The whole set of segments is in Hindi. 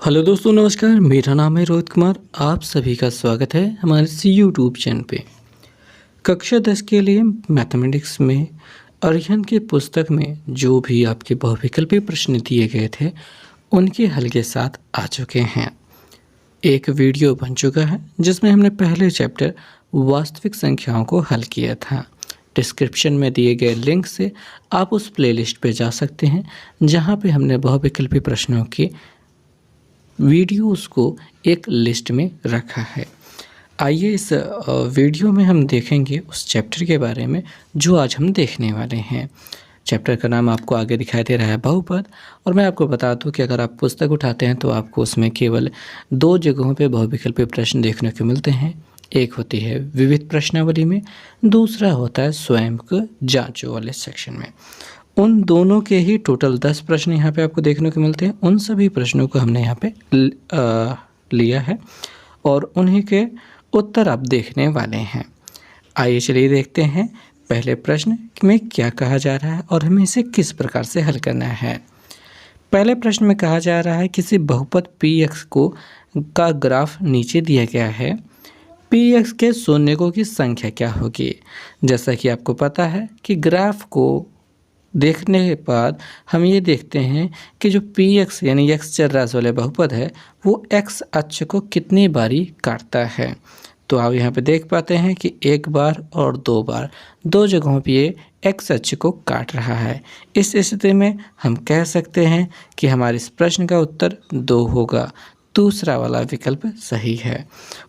हेलो दोस्तों, नमस्कार। मेरा नाम है रोहित कुमार। आप सभी का स्वागत है हमारे इस यूट्यूब चैनल पे। कक्षा 10 के लिए मैथमेटिक्स में अरिहंत की पुस्तक में जो भी आपके बहुविकल्पी प्रश्न दिए गए थे उनके हल के साथ आ चुके हैं। एक वीडियो बन चुका है जिसमें हमने पहले चैप्टर वास्तविक संख्याओं को हल किया था। डिस्क्रिप्शन में दिए गए लिंक से आप उस प्लेलिस्ट पे जा सकते हैं जहाँ पे हमने बहुविकल्पी प्रश्नों की वीडियोस को एक लिस्ट में रखा है। आइए इस वीडियो में हम देखेंगे उस चैप्टर के बारे में जो आज हम देखने वाले हैं। चैप्टर का नाम आपको आगे दिखाई दे रहा है बहुपद। और मैं आपको बता दूं कि अगर आप पुस्तक उठाते हैं तो आपको उसमें केवल 2 जगहों पे बहुविकल्पी प्रश्न देखने को मिलते हैं। एक होती है विविध प्रश्नावली में, दूसरा होता है स्वयं को जांचो वाले सेक्शन में। उन दोनों के ही टोटल 10 प्रश्न यहाँ पे आपको देखने को मिलते हैं। उन सभी प्रश्नों को हमने यहाँ पे लिया है और उन्हीं के उत्तर आप देखने वाले हैं। आइए चलिए देखते हैं पहले प्रश्न में क्या कहा जा रहा है और हमें इसे किस प्रकार से हल करना है। पहले प्रश्न में कहा जा रहा है किसी बहुपद px का ग्राफ नीचे दिया गया है। px के शून्यकों की संख्या क्या होगी। जैसा कि आपको पता है कि ग्राफ को देखने के बाद हम ये देखते हैं कि जो px यानी x चर राशि वाले बहुपद है वो x अक्ष को कितनी बारी काटता है। तो आप यहाँ पे देख पाते हैं कि एक बार और 2 बार 2 जगहों पे ये x अक्ष को काट रहा है। इस स्थिति में हम कह सकते हैं कि हमारे इस प्रश्न का उत्तर 2 होगा। दूसरा वाला विकल्प सही है।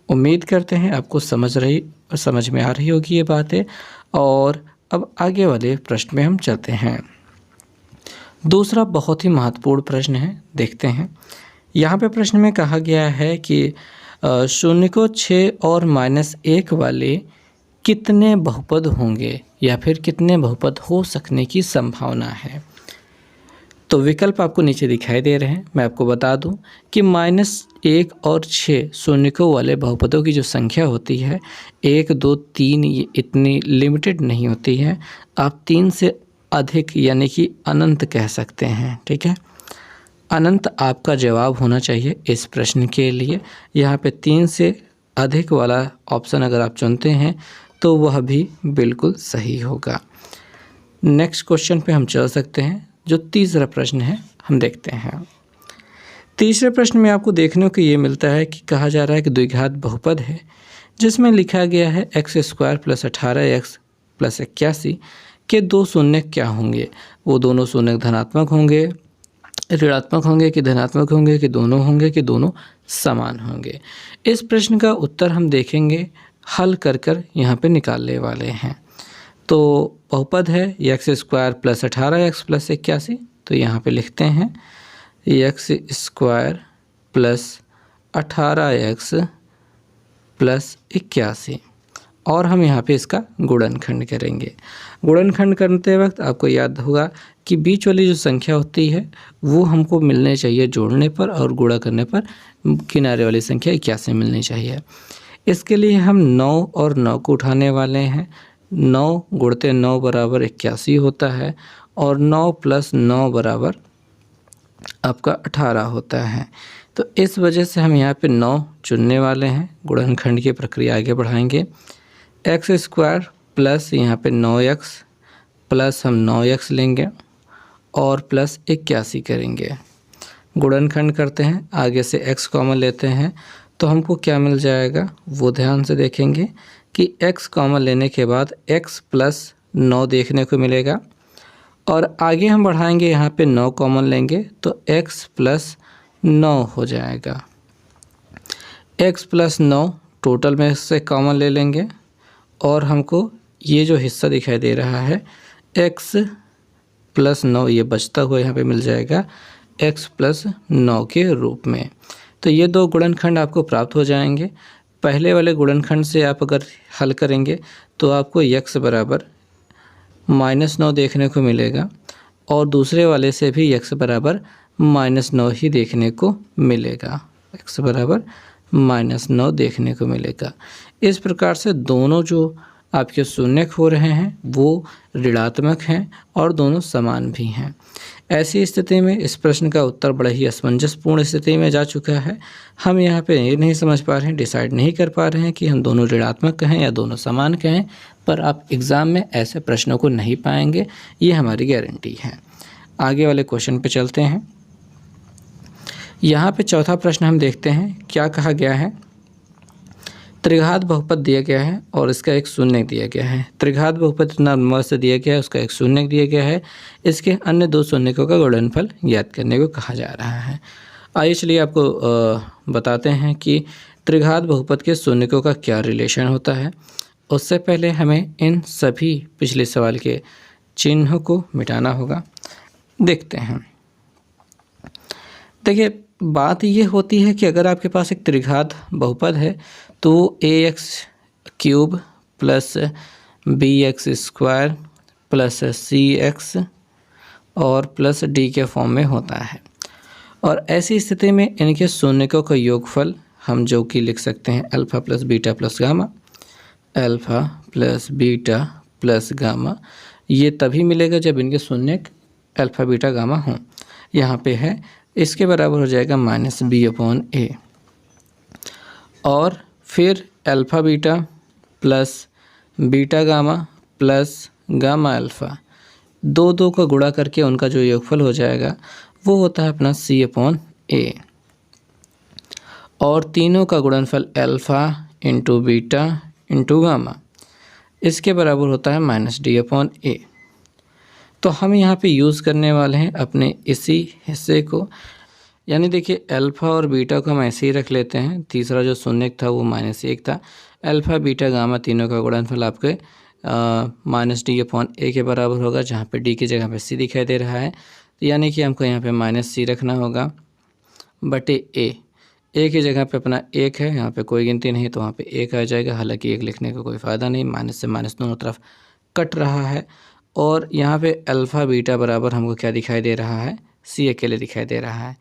उम्मीद करते हैं आपको समझ में आ रही होगी ये बातें। और अब आगे वाले प्रश्न में हम चलते हैं। दूसरा बहुत ही महत्वपूर्ण प्रश्न है, देखते हैं। यहाँ पे प्रश्न में कहा गया है कि शून्य को 6 और -1 वाले कितने बहुपद होंगे या फिर कितने बहुपद हो सकने की संभावना है। तो विकल्प आपको नीचे दिखाई दे रहे हैं। मैं आपको बता दूं कि -1 और 6 शून्यकों वाले बहुपदों की जो संख्या होती है 1, 2, 3 ये इतनी लिमिटेड नहीं होती है। आप 3 से अधिक यानी कि अनंत कह सकते हैं, ठीक है। अनंत आपका जवाब होना चाहिए इस प्रश्न के लिए। यहाँ पे 3 से अधिक वाला ऑप्शन अगर आप चुनते हैं तो वह भी बिल्कुल सही होगा। नेक्स्ट क्वेश्चन पे हम चल सकते हैं। जो तीसरा प्रश्न है हम देखते हैं। तीसरे प्रश्न में आपको देखने को ये मिलता है कि कहा जा रहा है कि द्विघात बहुपद है जिसमें लिखा गया है x² + 18x + 81 के 2 शून्य क्या होंगे। वो दोनों शून्य धनात्मक होंगे, ऋणात्मक होंगे कि धनात्मक होंगे कि दोनों होंगे कि दोनों समान होंगे। इस प्रश्न का उत्तर हम देखेंगे हल कर यहाँ पे निकालने वाले हैं। तो बहुपद है x² + 18x + 81। तो यहाँ पे लिखते हैं x² + 18x + 81 और हम यहाँ पे इसका गुणनखंड करेंगे। गुणनखंड करते वक्त आपको याद होगा कि बीच वाली जो संख्या होती है वो हमको मिलने चाहिए जोड़ने पर, और गुणा करने पर किनारे वाली संख्या 81 मिलनी चाहिए। इसके लिए हम 9 और 9 को उठाने वाले हैं। 9 गुणते 9 बराबर 81 होता है और 9 + 9 बराबर आपका 18 होता है। तो इस वजह से हम यहाँ पे 9 चुनने वाले हैं। गुणनखंड की प्रक्रिया आगे बढ़ाएंगे। x² प्लस यहाँ पे 9x प्लस हम 9x लेंगे और प्लस 81 करेंगे। गुणनखंड करते हैं, आगे से x कॉमन लेते हैं तो हमको क्या मिल जाएगा वो ध्यान से देखेंगे कि x कॉमन लेने के बाद x + 9 देखने को मिलेगा और आगे हम बढ़ाएंगे, यहाँ पे 9 कॉमन लेंगे तो x + 9 हो जाएगा। x + 9 टोटल में से कॉमन ले लेंगे और हमको ये जो हिस्सा दिखाई दे रहा है x + 9 ये बचता हुआ यहाँ पे मिल जाएगा x + 9 के रूप में। तो ये 2 गुणनखंड आपको प्राप्त हो जाएंगे। पहले वाले गुणनखंड से आप अगर हल करेंगे तो आपको x बराबर -9 देखने को मिलेगा और दूसरे वाले से भी x बराबर -9 ही देखने को मिलेगा। x बराबर -9 देखने को मिलेगा। इस प्रकार से दोनों जो आपके शून्य हो रहे हैं वो ऋणात्मक हैं और दोनों समान भी हैं। ऐसी स्थिति में इस प्रश्न का उत्तर बड़ा ही असमंजसपूर्ण स्थिति में जा चुका है। हम यहाँ पे ये नहीं समझ पा रहे हैं, डिसाइड नहीं कर पा रहे हैं कि हम दोनों ऋणात्मक कहें या दोनों समान कहें, पर आप एग्ज़ाम में ऐसे प्रश्नों को नहीं पाएंगे, ये हमारी गारंटी है। आगे वाले क्वेश्चन पे चलते हैं। यहाँ पे चौथा प्रश्न हम देखते हैं क्या कहा गया है। त्रिघात बहुपद दिया गया है और इसका एक शून्य दिया गया है। त्रिघात बहुपद इतना नंबर से दिया गया है, उसका एक शून्य दिया गया है। इसके अन्य दो शून्यकों का गुणनफल ज्ञात करने को कहा जा रहा है। आइए चलिए आपको बताते हैं कि त्रिघात बहुपद के शून्यकों का क्या रिलेशन होता है। उससे पहले हमें इन सभी पिछले सवाल के चिन्हों को मिटाना होगा। देखते हैं। देखिए, बात ये होती है कि अगर आपके पास एक त्रिघात बहुपद है तो ax³ plus bx² plus cx और प्लस d के फॉर्म में होता है। और ऐसी स्थिति में इनके शून्यकों का योगफल हम जो कि लिख सकते हैं alpha plus beta plus gamma, alpha plus beta plus gamma, ये तभी मिलेगा जब इनके शून्यक अल्फ़ा बीटा गामा हों। यहाँ पे है, इसके बराबर हो जाएगा -b/a। और फिर alpha beta plus beta gamma plus gamma alpha, दो का गुणा करके उनका जो योगफल हो जाएगा वो होता है अपना c/a। और तीनों का गुणनफल alpha into beta into gamma, इसके बराबर होता है -d/a। तो हम यहाँ पे यूज़ करने वाले हैं अपने इसी हिस्से को, यानी देखिए अल्फ़ा और बीटा को हम ऐसे ही रख लेते हैं। तीसरा जो शून्यक था वो -1 था। अल्फ़ा बीटा गामा तीनों का गुणनफल आपके -d/a के बराबर होगा, जहाँ पे d की जगह पे c दिखाई दे रहा है। तो यानी कि हमको यहाँ पे -c रखना होगा बटे a की जगह पे अपना 1 है, यहाँ पे कोई गिनती नहीं तो वहाँ पे 1 आ जाएगा। हालांकि 1 लिखने का कोई फ़ायदा नहीं, माइनस से माइनस दोनों तरफ कट रहा है। और यहाँ पे अल्फ़ा बीटा बराबर हमको क्या दिखाई दे रहा है, c अकेले दिखाई दे रहा है।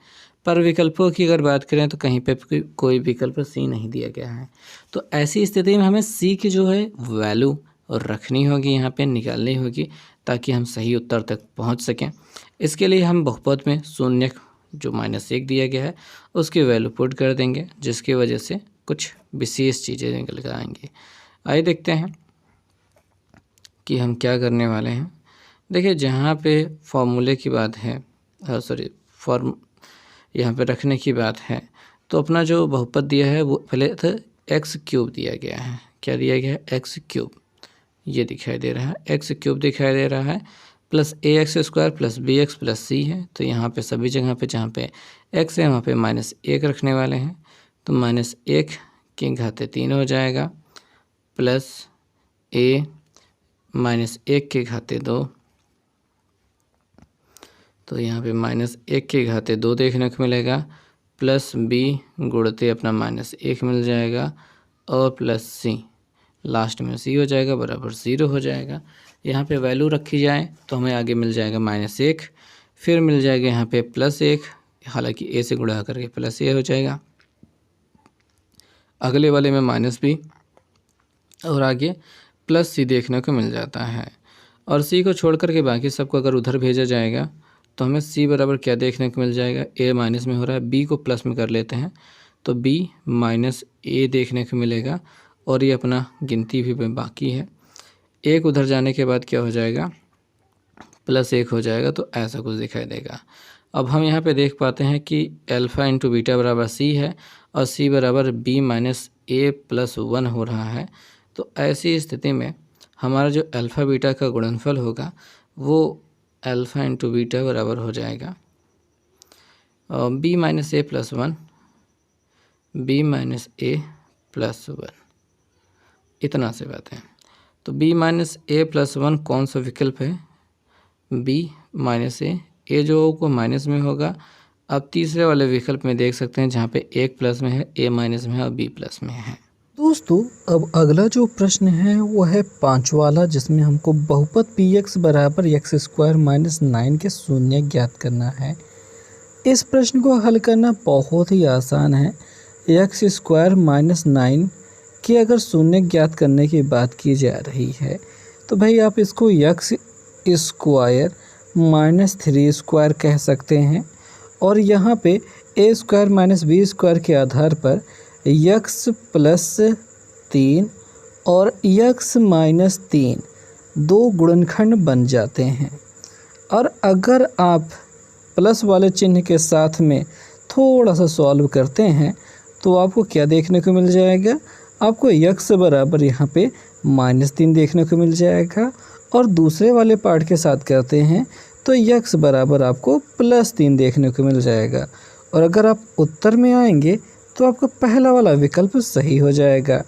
पर विकल्पों की अगर बात करें तो कहीं पे कोई विकल्प c नहीं दिया गया है। तो ऐसी स्थिति में हमें c की जो है वैल्यू रखनी होगी, यहाँ पे निकालनी होगी, ताकि हम सही उत्तर तक पहुँच सकें। इसके लिए हम बहुपद में शून्यक जो -1 दिया गया है उसकी वैल्यू पुट कर देंगे, जिसकी वजह से कुछ विशेष चीज़ें निकल कर आएंगी। आइए देखते हैं कि हम क्या करने वाले हैं। देखिए, जहाँ पे फॉर्मूले की बात है, यहाँ पे रखने की बात है, तो अपना जो बहुपद दिया है वो पहले था x³ दिया गया है। क्या दिया गया है, x³, ये दिखाई दे रहा है, x³ दिखाई दे रहा है, plus ax² plus bx plus c है। तो यहाँ पे सभी जगह पे जहाँ पे x है वहाँ पे -1 रखने वाले हैं। तो -1 की घाते 3 हो जाएगा, प्लस a -1 की घाते 2। तो यहाँ पे -1 की घाते 2 देखने को मिलेगा, प्लस b गुणते अपना -1 मिल जाएगा, और प्लस c, लास्ट में c हो जाएगा, बराबर 0 हो जाएगा। यहाँ पे वैल्यू रखी जाए तो हमें आगे मिल जाएगा -1, फिर मिल जाएगा यहाँ पे +1, हालांकि a से गुणा करके प्लस a हो जाएगा, अगले वाले में -b, और आगे प्लस c देखने को मिल जाता है। और c को छोड़ करके बाकी सबको अगर उधर भेजा जाएगा तो हमें c बराबर क्या देखने को मिल जाएगा, a माइनस में हो रहा है, b को प्लस में कर लेते हैं तो b -a देखने को मिलेगा। और ये अपना गिनती भी बाकी है, 1 उधर जाने के बाद क्या हो जाएगा, +1 हो जाएगा। तो ऐसा कुछ दिखाई देगा। अब हम यहाँ पे देख पाते हैं कि अल्फ़ा इंटू बीटा बराबर c है और c बराबर b -a + 1 हो रहा है। तो ऐसी स्थिति में हमारा जो अल्फ़ा बीटा का गुणनफल होगा वो अल्फ़ा इंटू बीटा बराबर हो जाएगा b -a + 1, b -a + 1, इतना से बात है। तो b -a + 1 कौन सा विकल्प है, b -a जो को माइनस में होगा। अब तीसरे वाले विकल्प में देख सकते हैं जहाँ पे 1 प्लस में है, a माइनस में है और b प्लस में है। दोस्तों, अब अगला जो प्रश्न है वो है 5 वाला, जिसमें हमको बहुपद px बराबर x² - 9 के शून्य ज्ञात करना है। इस प्रश्न को हल करना बहुत ही आसान है। x² - 9 की अगर शून्य ज्ञात करने की बात की जा रही है तो भाई आप इसको x² -3² कह सकते हैं। और यहाँ पे a² - b² के आधार पर x + 3 और x - 3 दो गुणनखंड बन जाते हैं। और अगर आप प्लस वाले चिन्ह के साथ में थोड़ा सा सॉल्व करते हैं तो आपको क्या देखने को मिल जाएगा, आपको x बराबर यहाँ पे -3 देखने को मिल जाएगा। और दूसरे वाले पार्ट के साथ करते हैं तो x बराबर आपको +3 देखने को मिल जाएगा। और अगर आप उत्तर में आएंगे तो आपका पहला वाला विकल्प सही हो जाएगा।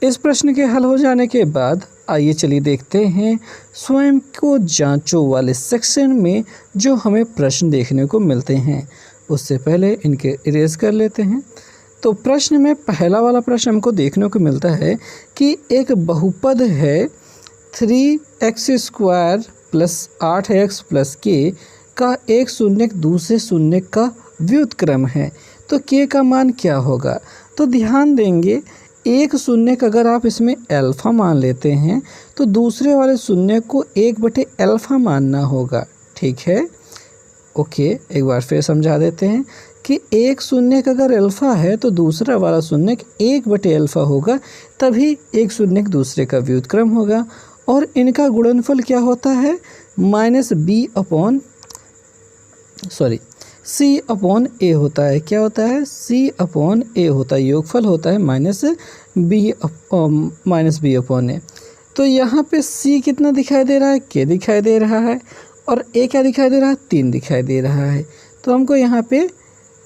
इस प्रश्न के हल हो जाने के बाद आइए चलिए देखते हैं स्वयं को जांचो वाले सेक्शन में जो हमें प्रश्न देखने को मिलते हैं। उससे पहले इनके इरेज कर लेते हैं। तो प्रश्न में पहला वाला प्रश्न हमको देखने को मिलता है कि एक बहुपद है 3x² + 8x + k का एक शून्य दूसरे शून्य का व्युत्क्रम है, तो k का मान क्या होगा। तो ध्यान देंगे, एक शून्य अगर आप इसमें अल्फ़ा मान लेते हैं तो दूसरे वाले शून्य को 1/अल्फ़ा मानना होगा। ठीक है, ओके, एक बार फिर समझा देते हैं कि एक शून्य अगर अल्फ़ा है तो दूसरा वाला शून्य 1/अल्फ़ा होगा, तभी एक शून्य दूसरे का व्युत्क्रम होगा। और इनका गुणनफल क्या होता है, C/A होता है। क्या होता है, C/A होता है। योगफल होता है -B/A। तो यहाँ पे C कितना दिखाई दे रहा है, K दिखाई दे रहा है, और A क्या दिखाई दे रहा है, 3 दिखाई दे रहा है। तो हमको यहाँ पे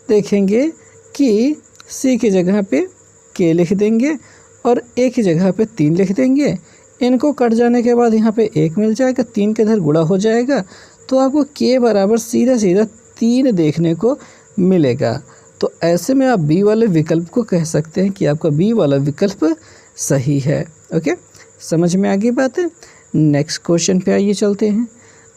देखेंगे कि C की जगह पे K लिख देंगे और A की जगह पे 3 लिख देंगे। इनको कट जाने के बाद यहाँ पे 1 मिल जाएगा, 3 के इधर गुणा हो जाएगा, तो आपको K बराबर सीधा 3 देखने को मिलेगा। तो ऐसे में आप B वाले विकल्प को कह सकते हैं कि आपका B वाला विकल्प सही है। ओके, समझ में आ गई बात है। नेक्स्ट क्वेश्चन पे आइए चलते हैं।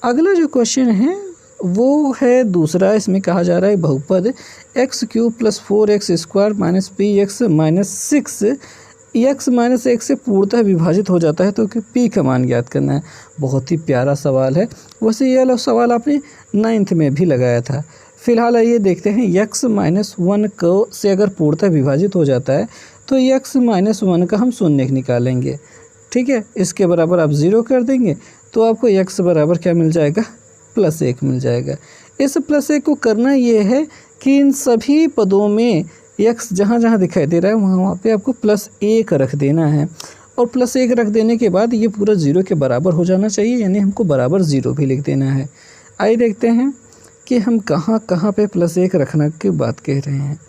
अगला जो क्वेश्चन है वो है दूसरा। इसमें कहा जा रहा है बहुपद x³ + 4x² - px - 6 x - 1 से पूर्णतः विभाजित हो जाता है, तो कि p का मान ज्ञात करना है। बहुत ही प्यारा सवाल है। वैसे ये वाला सवाल आपने 9th में भी लगाया था। फिलहाल आइए देखते हैं, x - 1 को से अगर पूर्णतः विभाजित हो जाता है तो x - 1 का हम शून्य निकालेंगे। ठीक है, इसके बराबर आप 0 कर देंगे तो आपको x बराबर क्या मिल जाएगा, +1 मिल जाएगा। इस +1 को करना ये है कि इन सभी पदों में x जहाँ जहाँ दिखाई दे रहा है वहाँ पे आपको +1 रख देना है। और +1 रख देने के बाद ये पूरा 0 के बराबर हो जाना चाहिए, यानी हमको बराबर 0 भी लिख देना है। आइए देखते हैं कि हम कहाँ कहाँ पे +1 रखने की बात कह रहे हैं।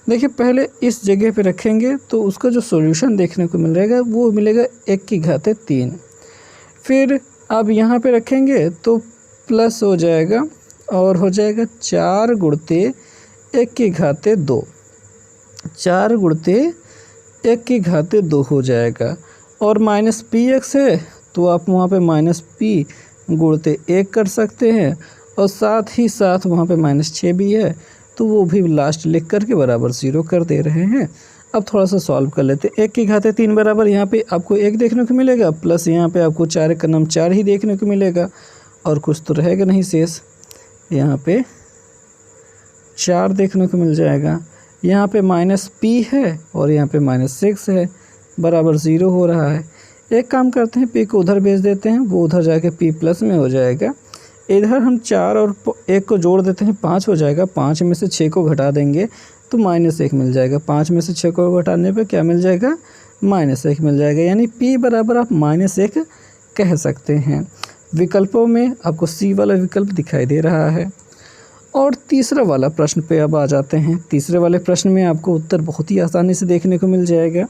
देखिए, पहले इस जगह पे रखेंगे तो उसका जो सॉल्यूशन देखने को मिलेगा वो मिलेगा 1⁻3। फिर अब यहाँ पे रखेंगे तो प्लस हो जाएगा और हो जाएगा 4 × 1⁻2। 4 × 1⁻2 हो जाएगा। और -px है तो आप वहाँ पे -p × 1 कर सकते हैं, और साथ ही साथ वहाँ पे -6 भी है तो वो भी लास्ट लिख कर के बराबर 0 कर दे रहे हैं। अब थोड़ा सा सॉल्व कर लेते हैं। 1⁻3 बराबर यहाँ पे आपको 1 देखने को मिलेगा, प्लस यहाँ पे आपको 4 का नाम 4 ही देखने को मिलेगा, और कुछ तो रहेगा नहीं शेष। यहाँ पे 4 देखने को मिल जाएगा। यहाँ पे -p है और यहाँ पे -6 है, बराबर 0 हो रहा है। एक काम करते हैं, p को उधर भेज देते हैं, वो उधर जाके p प्लस में हो जाएगा। इधर हम 4 और 1 को जोड़ देते हैं, 5 हो जाएगा। 5 में से 6 को घटा देंगे तो -1 मिल जाएगा। 5 में से 6 को घटाने पे क्या मिल जाएगा, -1 मिल जाएगा। यानी p बराबर आप -1 कह सकते हैं। विकल्पों में आपको C वाला विकल्प दिखाई दे रहा है। और तीसरा वाला प्रश्न पे अब आ जाते हैं। तीसरे वाले प्रश्न में आपको उत्तर बहुत ही आसानी से देखने को मिल जाएगा।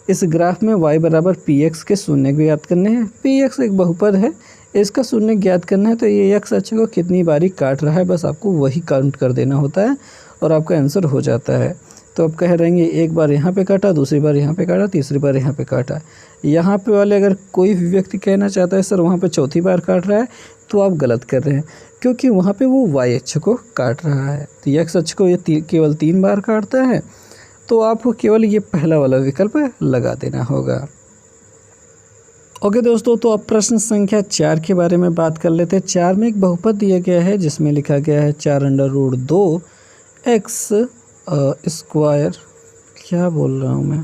इस ग्राफ में y बराबर px के शून्य ज्ञात करने हैं। px एक बहुपद है, इसका शून्य ज्ञात करना है, तो ये x अक्ष को कितनी बारी काट रहा है बस आपको वही काउंट कर देना होता है और आपका आंसर हो जाता है। तो आप कह रहेंगे एक बार यहाँ पे काटा, दूसरी बार यहाँ पे काटा, तीसरी बार यहाँ पे काटा। यहाँ पे वाले अगर कोई भी व्यक्ति कहना चाहता है सर वहाँ पे चौथी बार काट रहा है, तो आप गलत कर रहे हैं, क्योंकि वहाँ पे वो y अक्ष को काट रहा है। तो x अक्ष को ये केवल 3 बार काटता है, तो आपको केवल ये पहला वाला विकल्प लगा देना होगा। ओके दोस्तों, तो अब प्रश्न संख्या 4 के बारे में बात कर लेते हैं। 4 में एक बहुपद दिया गया है जिसमें लिखा गया है 4√2 x स्क्वायर, क्या बोल रहा हूँ मैं।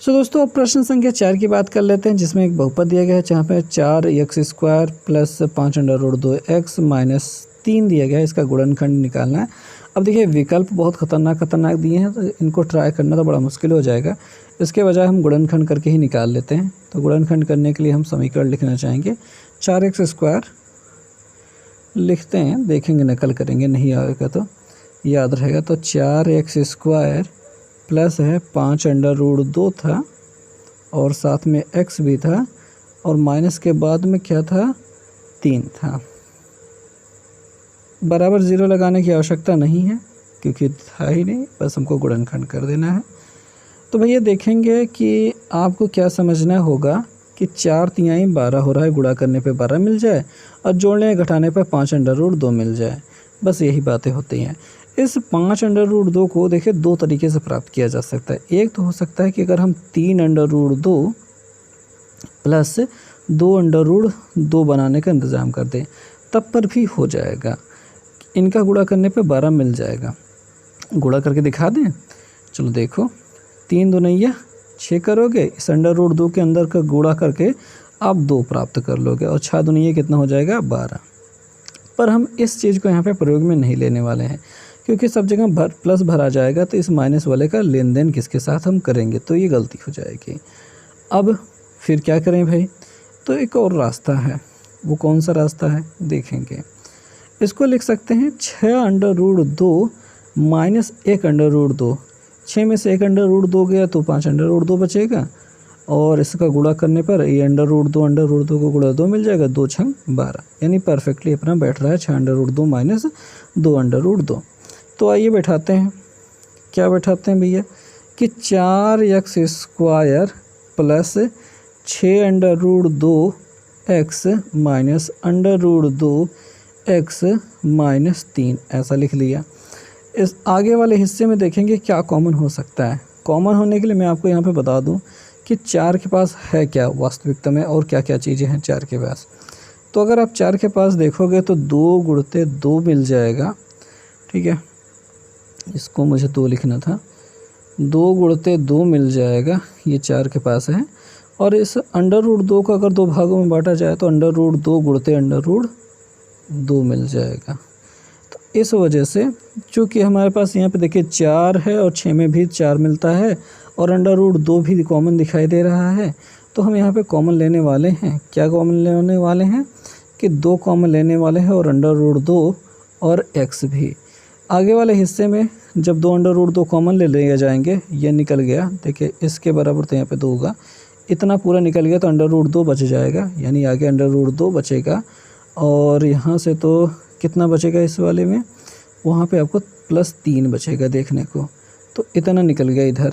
दोस्तों अब प्रश्न संख्या 4 की बात कर लेते हैं जिसमें एक बहुपद दिया गया है जहाँ पे 4x² प्लस 5√2x माइनस 3 दिया गया है। इसका गुणनखंड निकालना है। अब देखिए विकल्प बहुत खतरनाक दिए हैं, तो इनको ट्राई करना तो बड़ा मुश्किल हो जाएगा। इसके बजाय हम गुणनखंड करके ही निकाल लेते हैं। तो गुणनखंड करने के लिए हम समीकरण लिखना चाहेंगे 4x² लिखते हैं, देखेंगे नकल करेंगे, नहीं आएगा तो याद रहेगा। तो 4x² प्लस है 5√2 था और साथ में x भी था और माइनस के बाद में क्या था 3 था। बराबर 0 लगाने की आवश्यकता नहीं है क्योंकि था ही नहीं, बस हमको गुणनखंड कर देना है। तो भैया देखेंगे कि आपको क्या समझना होगा कि 4×3 12 हो रहा है, गुणा करने पे 12 मिल जाए और जोड़ने घटाने पे 5√2 मिल जाए, बस यही बातें होती हैं। इस 5√2 को देखिए 2 तरीके से प्राप्त किया जा सकता है। एक तो हो सकता है कि अगर हम 3√2 प्लस 2√2 बनाने का इंतज़ाम कर दें तब पर भी हो जाएगा। इनका गुणा करने पे 12 मिल जाएगा। गुणा करके दिखा दें, चलो देखो, 3 दूनी 6 करोगे, इस √2 के अंदर का गुणा करके आप 2 प्राप्त कर लोगे और 6 दूनी कितना हो जाएगा 12। पर हम इस चीज़ को यहाँ पे प्रयोग में नहीं लेने वाले हैं क्योंकि सब जगह प्लस भरा जाएगा, तो इस माइनस वाले का लेन देन किसके साथ हम करेंगे, तो ये गलती हो जाएगी। अब फिर क्या करें भाई, तो एक और रास्ता है। वो कौन सा रास्ता है देखेंगे। इसको लिख सकते हैं 6√2 माइनस 1√2। 6 में से 1√2 गया तो 5√2 बचेगा और इसका गुणा करने पर ये √2 को गुणा 2 मिल जाएगा, 2 6 12, यानी परफेक्टली अपना बैठ रहा है 6√2 माइनस 2√2। तो आइए बैठाते हैं, क्या बैठाते हैं भैया कि 4x² plus 6√2x minus √2x minus 3, ऐसा लिख लिया। इस आगे वाले हिस्से में देखेंगे क्या कॉमन हो सकता है। कॉमन होने के लिए मैं आपको यहाँ पे बता दूँ कि 4 के पास है क्या वास्तविकता में और क्या क्या चीज़ें हैं 4 के पास। तो अगर आप 4 के पास देखोगे तो 2 गुणते 2 मिल जाएगा, ठीक है, इसको मुझे 2 लिखना था, 2 गुणते 2 मिल जाएगा, ये 4 के पास है। और इस √2 को अगर 2 भागों में बांटा जाए तो √2 गुणते √2 मिल जाएगा। तो इस वजह से चूँकि हमारे पास यहाँ पे देखिए 4 है और 6 में भी 4 मिलता है और √2 भी कॉमन दिखाई दे रहा है, तो हम यहाँ पे कॉमन लेने वाले हैं। क्या कॉमन लेने वाले हैं कि 2 कॉमन लेने वाले हैं और √2 और x भी। आगे वाले हिस्से में जब 2 कॉमन ले लिए जाएंगे, ये निकल गया, देखिए इसके बराबर तो यहाँ पे 2 होगा, इतना पूरा निकल गया तो √2 बच जाएगा, यानी आगे √2 बचेगा। और यहाँ से तो कितना बचेगा इस वाले में, वहाँ पे आपको +3 बचेगा देखने को, तो इतना निकल गया इधर।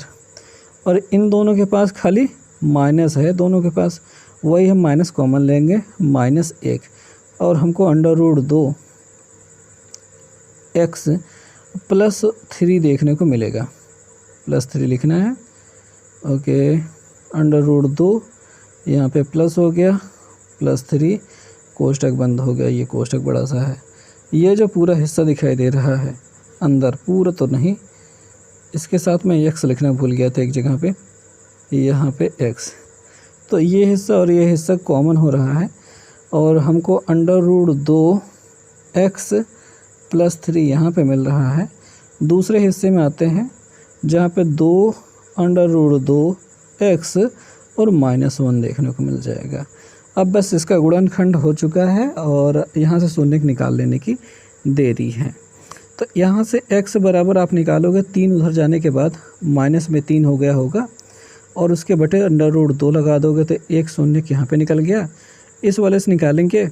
और इन दोनों के पास खाली माइनस है, दोनों के पास, वही हम माइनस कॉमन लेंगे, -1, और हमको √2x +3 देखने को मिलेगा। +3 लिखना है, ओके, √2 यहाँ पे प्लस हो गया, +3, कोष्टक बंद हो गया, ये कोष्टक बड़ा सा है। ये जो पूरा हिस्सा दिखाई दे रहा है अंदर, पूरा तो नहीं, इसके साथ में x लिखना भूल गया था एक जगह पे, यहाँ पे x, तो ये हिस्सा और ये हिस्सा कॉमन हो रहा है और हमको √2x +3 यहाँ पे मिल रहा है। दूसरे हिस्से में आते हैं जहाँ पे 2 √2x और -1 देखने को मिल जाएगा। अब बस इसका गुणनखंड हो चुका है और यहाँ से शून्य निकाल लेने की देरी है। तो यहाँ से x बराबर आप निकालोगे, 3 उधर जाने के बाद माइनस में 3 हो गया होगा और उसके बटे √2 लगा दोगे तो 1 शून्य यहाँ पे निकल गया। इस वाले से निकालेंगे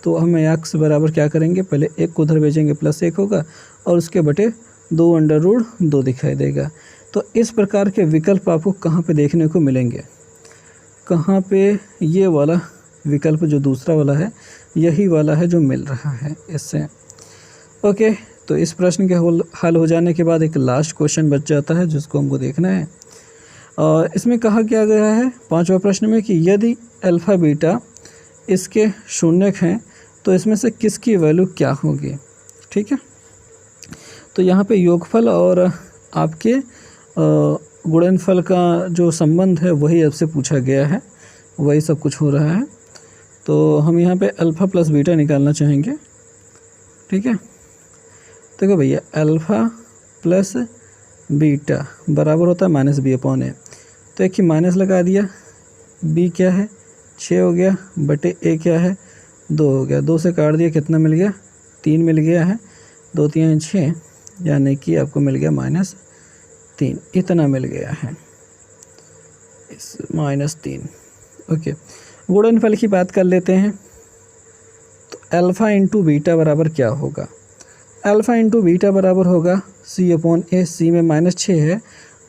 तो हम x बराबर क्या करेंगे, पहले 1 को उधर भेजेंगे, +1 होगा और उसके बटे 2 √2 दिखाई देगा। तो इस प्रकार के विकल्प आपको कहाँ पे देखने को मिलेंगे, कहाँ पे, ये वाला विकल्प जो दूसरा वाला है, यही वाला है जो मिल रहा है इससे। ओके, तो इस प्रश्न के हल हो जाने के बाद एक लास्ट क्वेश्चन बच जाता है जिसको हमको देखना है। इसमें कहा क्या गया है 5वां प्रश्न में कि यदि अल्फ़ा बीटा इसके शून्यक हैं तो इसमें से किसकी वैल्यू क्या होगी। ठीक है, तो यहाँ पे योगफल और आपके गुणनफल का जो संबंध है वही आपसे पूछा गया है, वही सब कुछ हो रहा है। तो हम यहाँ पे अल्फ़ा प्लस बीटा निकालना चाहेंगे। ठीक है, देखो भैया अल्फ़ा प्लस बीटा बराबर होता है -b/a। तो एक ही माइनस लगा दिया, b क्या है 6 हो गया बटे a क्या है 2 हो गया, 2 से काट दिया कितना मिल गया 3 मिल गया है, 2 3 6 यानी कि आपको मिल गया -3, इतना मिल गया है इस -3। ओके, गुणनफल की बात कर लेते हैं। तो अल्फ़ा इंटू बीटा बराबर क्या होगा, अल्फ़ा इंटू बीटा बराबर होगा c/a। c में -6 है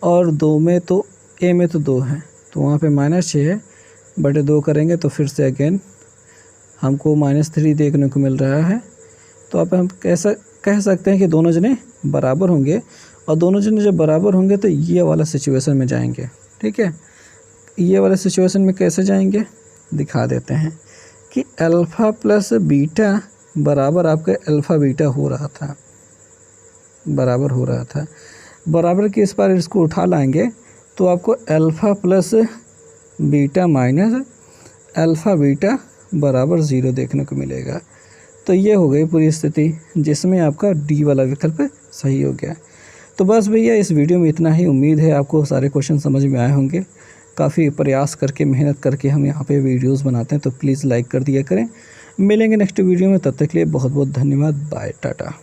और 2 में तो a में तो 2 है, तो वहाँ पे -6 है बटे 2 करेंगे तो फिर से अगेन हमको -3 देखने को मिल रहा है। तो अब हम कैसा कह सकते हैं कि दोनों जने बराबर होंगे, और दोनों जने जब बराबर होंगे तो ये वाला सिचुएशन में जाएंगे। ठीक है, ये वाला सिचुएशन में कैसे जाएंगे दिखा देते हैं कि अल्फ़ा प्लस बीटा बराबर आपका अल्फ़ा बीटा हो रहा था, बराबर हो रहा था। बराबर के इस बार इसको उठा लाएंगे तो आपको alpha plus beta minus alpha beta बराबर 0 देखने को मिलेगा। तो ये हो गई पूरी स्थिति जिसमें आपका डी वाला विकल्प सही हो गया। तो बस भैया इस वीडियो में इतना ही। उम्मीद है आपको सारे क्वेश्चन समझ में आए होंगे। काफ़ी प्रयास करके मेहनत करके हम यहाँ पे वीडियोस बनाते हैं, तो प्लीज़ लाइक कर दिया करें। मिलेंगे नेक्स्ट वीडियो में, तब तक के लिए बहुत बहुत धन्यवाद। बाय, टाटा।